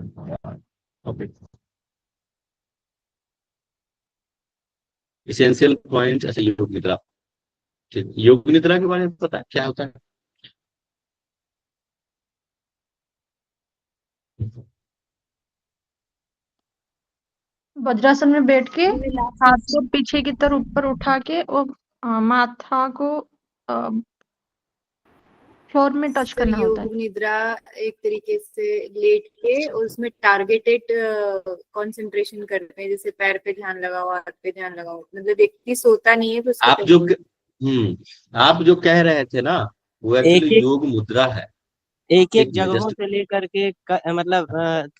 ओके, इसेंशियल पॉइंट ऐसे योग निद्रा। ठीक, योग निद्रा के बारे में पता है क्या होता है? वज्रासन में बैठ के हाथ रिलैक्सेशन को पीछे की तरफ ऊपर उठा के और माथा को फ्लोर में टच सर करना होता योग है। निद्रा एक तरीके से लेट के उसमें टारगेटेड कंसंट्रेशन करते हैं, जैसे पैर पे ध्यान लगाओ, हाथ पे ध्यान लगाओ, मतलब व्यक्ति सोता नहीं है तो उसको आप जो कह रहे थे ना, वो एक्चुअली एक योग मुद्रा है। एक एक मिनट जगहों जस्ट। से लेकर के मतलब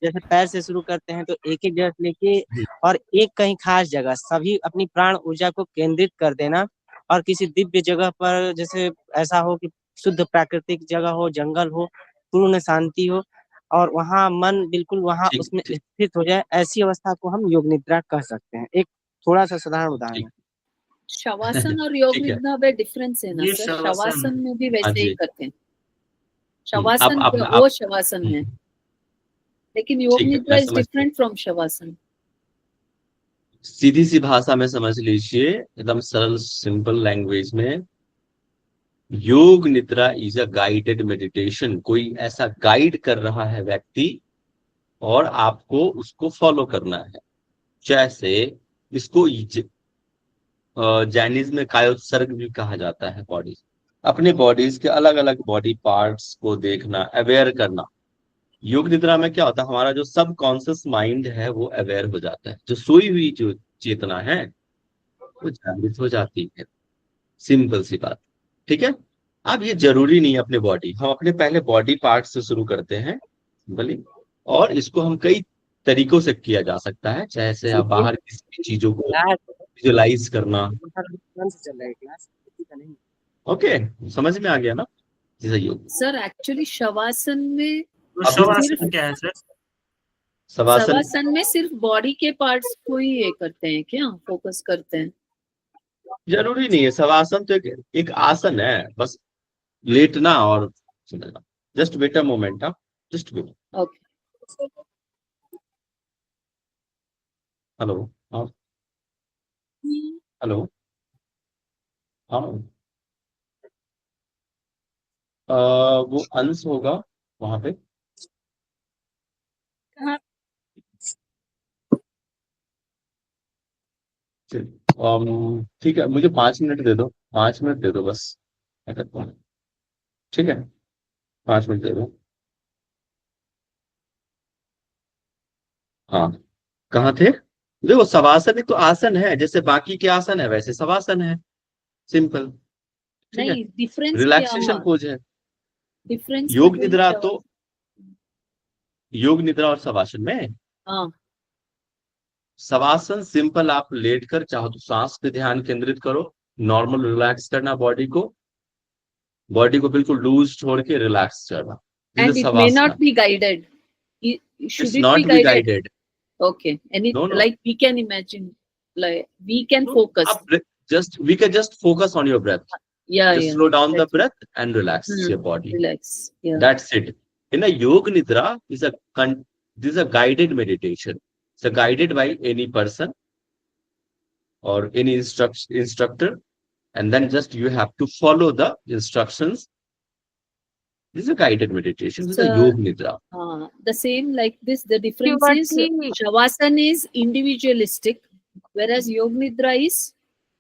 जैसे पैर से शुरू करते हैं तो एक जगह से लेके और एक कहीं खास जगह सभी अपनी प्राण ऊर्जा को केंद्रित कर देना और किसी दिव्य जगह पर, जैसे ऐसा हो कि शुद्ध प्राकृतिक जगह हो, जंगल हो, पूर्ण शांति हो और वहाँ मन बिल्कुल वहाँ ठीक उसमें ठीक स्थित हो जाए, ऐसी अवस्था को हम योग निद्रा कह सकते हैं। एक थोड़ा सा साधारण उदाहरण ठीक है। शवासन और योग ठीक है। निद्रा में डिफरेंस है ना ये सर? शवासन शवासन में भी हाँ वैसे ही जी। करते हैं। अब शवासन आप वो शवासन है, लेकिन योग ठीक है, निद्रा मैं इज समझ गया। Different from shavasana. सीधी सी भाषा में समझ लीजिए, एकदम सरल सिंपल लैंग्वेज में, योग निद्रा इज अ गाइडेड मेडिटेशन। कोई ऐसा गाइड कर रहा है व्यक्ति और आपको उसको फॉलो करना है। जैसे इसको जैनिज्म में कायोत्सर्ग भी कहा जाता है। बॉडी, अपने बॉडीज के अलग अलग बॉडी पार्ट्स को देखना, अवेयर करना। योग निद्रा में क्या होता है, हमारा जो सबकॉन्शियस माइंड है वो अवेयर हो जाता है, जो सोई हुई जो चेतना है वो जागृत हो जाती है। सिंपल सी बात, ठीक है। अब ये जरूरी नहीं है अपने बॉडी, हम अपने पहले बॉडी पार्ट से शुरू करते हैं सिंपली, और इसको हम कई तरीकों से किया जा सकता है। जैसे आप बाहर किसी चीजों को विजुलाइज करना। चल रहा है क्लास, नहीं। ओके, समझ में आ गया ना? जैसे योग सर एक्चुअली शवासन में तो अभी शवासन क्या है सर? शवासन शवासन में सिर्फ बॉडी के पार्ट्स को ही ये करते हैं क्या, फोकस करते हैं? जरूरी नहीं है। शवासन तो एक आसन है, बस लेटना और समझना। जस्ट वेट अ मोमेंट, हाँ, जस्ट वेट। ओके। हेलो, हाँ, हेलो, हाँ। वो अंश होगा वहां पे। कहाँ? ठीक है, मुझे 5 मिनट दे दो, 5 मिनट दे दो बस, मैं करता हूँ। ठीक है, 5 मिनट दे दो। हाँ, कहाँ थे? देखो, शवासन एक तो आसन है, जैसे बाकी के आसन है वैसे शवासन है, सिंपल। ठीक है, नहीं, डिफरेंस क्या रिलैक्सेशन हुआ? पोज है। डिफरेंस योग निद्रा तो योग निद्रा और शवासन में, हाँ, शवासन सिंपल, आप लेटकर चाहो तो सांस पे ध्यान केंद्रित करो, नॉर्मल रिलैक्स करना बॉडी को बिल्कुल लूज छोड़ के रिलैक्स करना। and it may not be guided. Should it's it not be be guided? Guided. Okay. And it, No, no. like we can imagine, like we can focus. We can just focus on your breath. Yeah, Just yeah. slow down the That's it. breath and relax your body. Relax. Yeah. That's it. In a yoga nidra this is a guided meditation. It's guided by any person or any instructor, and then just you have to follow the instructions. This is a guided meditation. This is a So, yoga nidra. The same like this. The difference is Shivaji. Shavasana is individualistic, whereas Yoga Nidra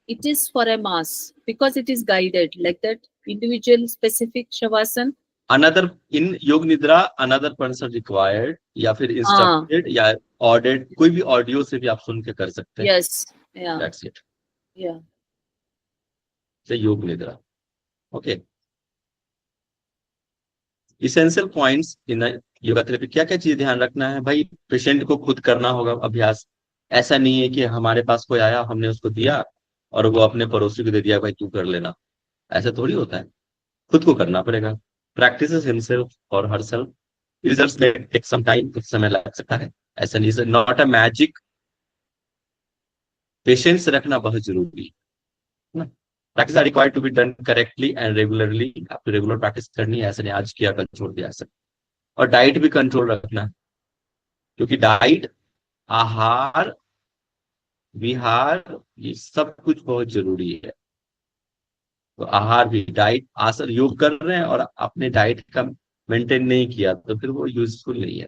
it is for a mass because it is guided like that. Individual specific Shavasana. Another in yoga nidra, another person required या फिर instructed या ordered, कोई भी audio से भी आप सुन के कर सकते हैं। Yes. Yeah. That's it. Yeah. So yoga nidra. Okay. Essential points in a yoga therapy, क्या क्या चीज ध्यान रखना है भाई? पेशेंट को खुद करना होगा अभ्यास। ऐसा नहीं है कि हमारे पास कोई आया, हमने उसको दिया और वो अपने पड़ोसी को दे दिया, भाई तू कर लेना। ऐसा थोड़ी होता है, खुद को करना पड़ेगा। प्रैक्टिस हिमसेल्फ और हरसेल्फ। रिजल्ट्स में टेक सम टाइम, कुछ समय लग सकता है। ऐसा नहीं, नॉट अ मैजिक। पेशेंस रखना बहुत जरूरी है। Practice are required to be done correctly and regularly. आपको रेगुलर प्रैक्टिस करनी है, ऐसा नहीं आज किया कल छोड़ दिया ऐसा। और डाइट भी कंट्रोल रखना है, क्योंकि डाइट, आहार विहार, ये सब कुछ बहुत जरूरी है। तो आहार भी, डाइट, आसन, योग कर रहे हैं और अपने डाइट का मेंटेन नहीं किया तो फिर वो यूजफुल नहीं है।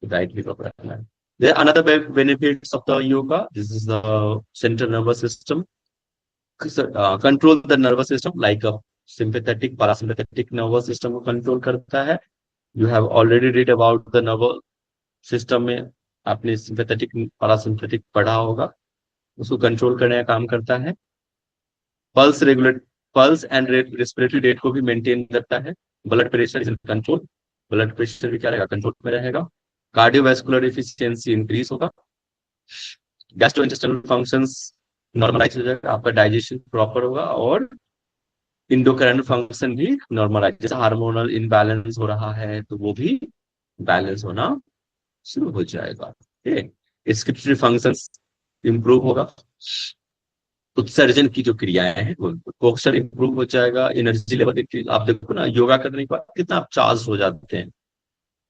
तो डाइट भी पकड़ रखना है। There are another benefits of the yoga. This is the central nervous system. Control the nervous system like a sympathetic, parasympathetic nervous system को control करता है. You have already read about the nervous system में आपने sympathetic, parasympathetic पढ़ा होगा. उसको control करने का काम करता है. पल्स एंड रेस्पिरेटरी रेट को भी मेंटेन करता है. Blood pressure is in control. Blood pressure भी क्या रहेगा, कंट्रोल में रहेगा. कार्डियोवैस्कुलर एफिशिएंसी इंक्रीज होगा. गैस्ट्रोइंटेस्टाइनल फंक्शंस नॉर्मलाइज हो जाएगा. आपका डाइजेशन प्रॉपर होगा और इंडोक्राइनल फंक्शन भी नॉर्मलाइज. जैसे हार्मोनल इनबैलेंस हो रहा है तो वो भी बैलेंस होना शुरू हो जाएगा. एक्सक्रीटरी फंक्शंस इंप्रूव होगा. उत्सर्जन की जो क्रियाएं हैं वो अक्सर इंप्रूव हो जाएगा. एनर्जी लेवल आप देखो ना, योगा करने के बाद कितना आप चार्ज हो जाते हैं.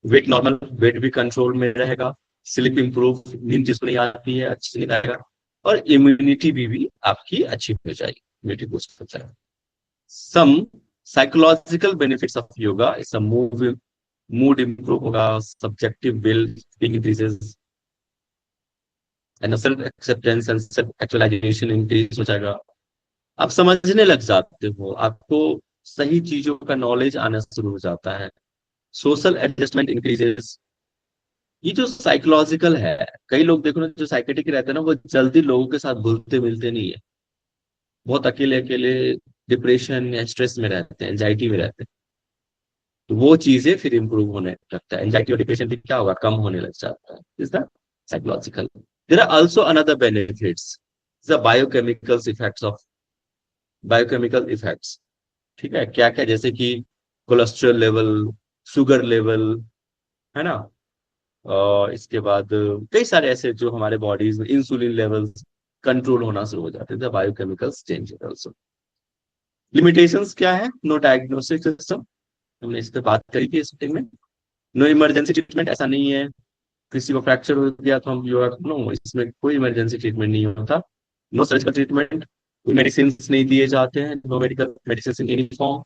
वेट नॉर्मल, वेट भी कंट्रोल में रहेगा. स्लीप इंप्रूव, नींद जिसको नहीं आती है अच्छी नींद आएगा. और इम्यूनिटी भी आपकी अच्छी हो जाएगी. इम्यूनिटी बूस्ट हो जाएगा. Some psychological benefits of yoga is mood improve होगा. Subjective will increases and self acceptance and self actualisation increase हो जाएगा. आप समझने लग जाते हो, आपको सही चीजों का नॉलेज आना शुरू हो जाता है. Social adjustment increases. ये जो साइकोलॉजिकल है, कई लोग देखो ना जो साइकेट्रिक रहते हैं ना, वो जल्दी लोगों के साथ घुलते मिलते नहीं है. बहुत अकेले अकेले डिप्रेशन या स्ट्रेस में रहते हैं, एंजाइटी में रहते हैं. तो वो चीजें फिर इंप्रूव होने लगता है. एंजाइटी और डिप्रेशन भी क्या होगा, कम होने लग जाता है. Is that psychological. There are also another benefits, the biochemical effects. ठीक है, क्या क्या, जैसे कि कोलेस्ट्रॉल लेवल, शुगर लेवल, है ना. इसके बाद कई सारे ऐसे जो हमारे बॉडीज में इंसुलिन लेवल्स कंट्रोल होना शुरू हो जाते हैं. The biochemicals change also. Limitations क्या है, नो डायग्नोस्टिक सिस्टम. हमने इस पर बात करी थी इस मीटिंग में. नो इमरजेंसी ट्रीटमेंट, ऐसा नहीं है किसी को फ्रैक्चर हो गया तो हम योगा, नो, इसमें कोई इमरजेंसी ट्रीटमेंट नहीं होता. नो सर्जिकल ट्रीटमेंट, कोई मेडिसिन नहीं दिए जाते हैं. No medical medicine in any form.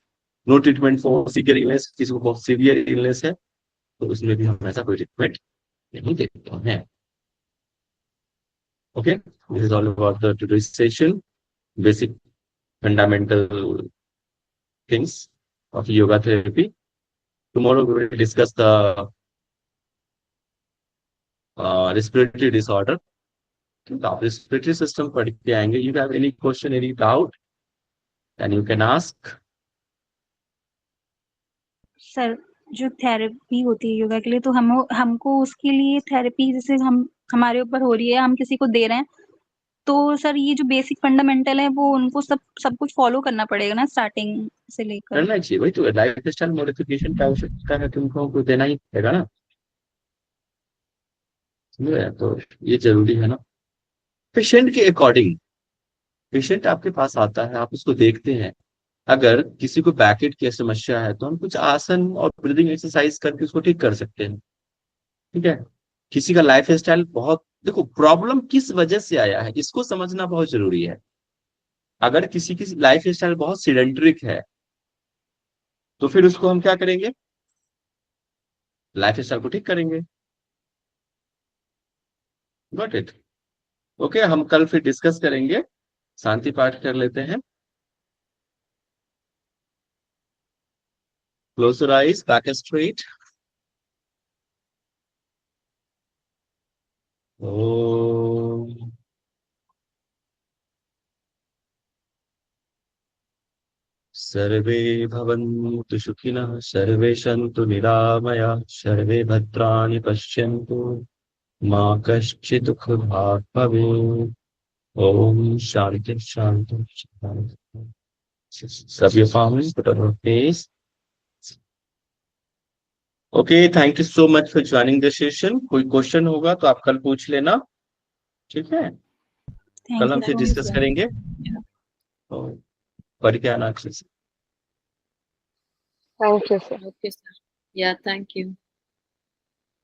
No treatment for severe illness. किसी को बहुत सीवियर इलनेस है तो उसमें भी हम ऐसा कोई ट्रीटमेंट नहीं देते हैं. Okay, this is all about the today's session. Basic fundamental things of yoga therapy. Tomorrow we will discuss the respiratory disorder. आप respiratory system पढ़ के आएंगे. You have any question, any doubt, then you can ask. Sir, जो therapy होती है योगा के लिए, तो हमको उसके लिए थेरेपी जैसे हमारे ऊपर हो रही है, हम किसी को दे रहे हैं, तो सर ये जो बेसिक फंडामेंटल है वो उनको सब कुछ फॉलो करना पड़ेगा ना, स्टार्टिंग से लेकर. करना चाहिए, वही तो लाइफ स्टाइल मॉडिफिकेशन का आवश्यकता है, तुमको देना ही पड़ेगा ना. तो ये जरूरी है ना. पेशेंट के अकॉर्डिंग, पेशेंट आपके पास आता है, आप उसको देखते हैं. अगर किसी को बैकेट की समस्या है तो हम कुछ आसन और ब्रीदिंग एक्सरसाइज करके उसको ठीक कर सकते हैं. ठीक है. किसी का लाइफ स्टाइल बहुत, देखो प्रॉब्लम किस वजह से आया है इसको समझना बहुत जरूरी है. अगर किसी की लाइफ स्टाइल बहुत सीडेंट्रिक है तो फिर उसको हम क्या करेंगे, लाइफ स्टाइल को ठीक करेंगे. Got it. ओके, हम कल फिर डिस्कस करेंगे. शांति पाठ कर लेते हैं. Close your eyes, back straight. ओम सर्वे भवन्तु सुखिनः, सर्वे सन्तु निरामयाः, सर्वे भद्राणि पश्यन्तु, मा कश्चित् दुःखभाग् भवेत्. ओम शांति शांति शांति. सब your palms, put on your face. Okay, thank you so much for joining the session. कोई क्वेश्चन होगा तो आप कल पूछ लेना. ठीक है, कल हम फिर डिस्कस करेंगे. पढ़ के आना अच्छे से. Thank you, sir. Okay, sir. Yeah, thank you.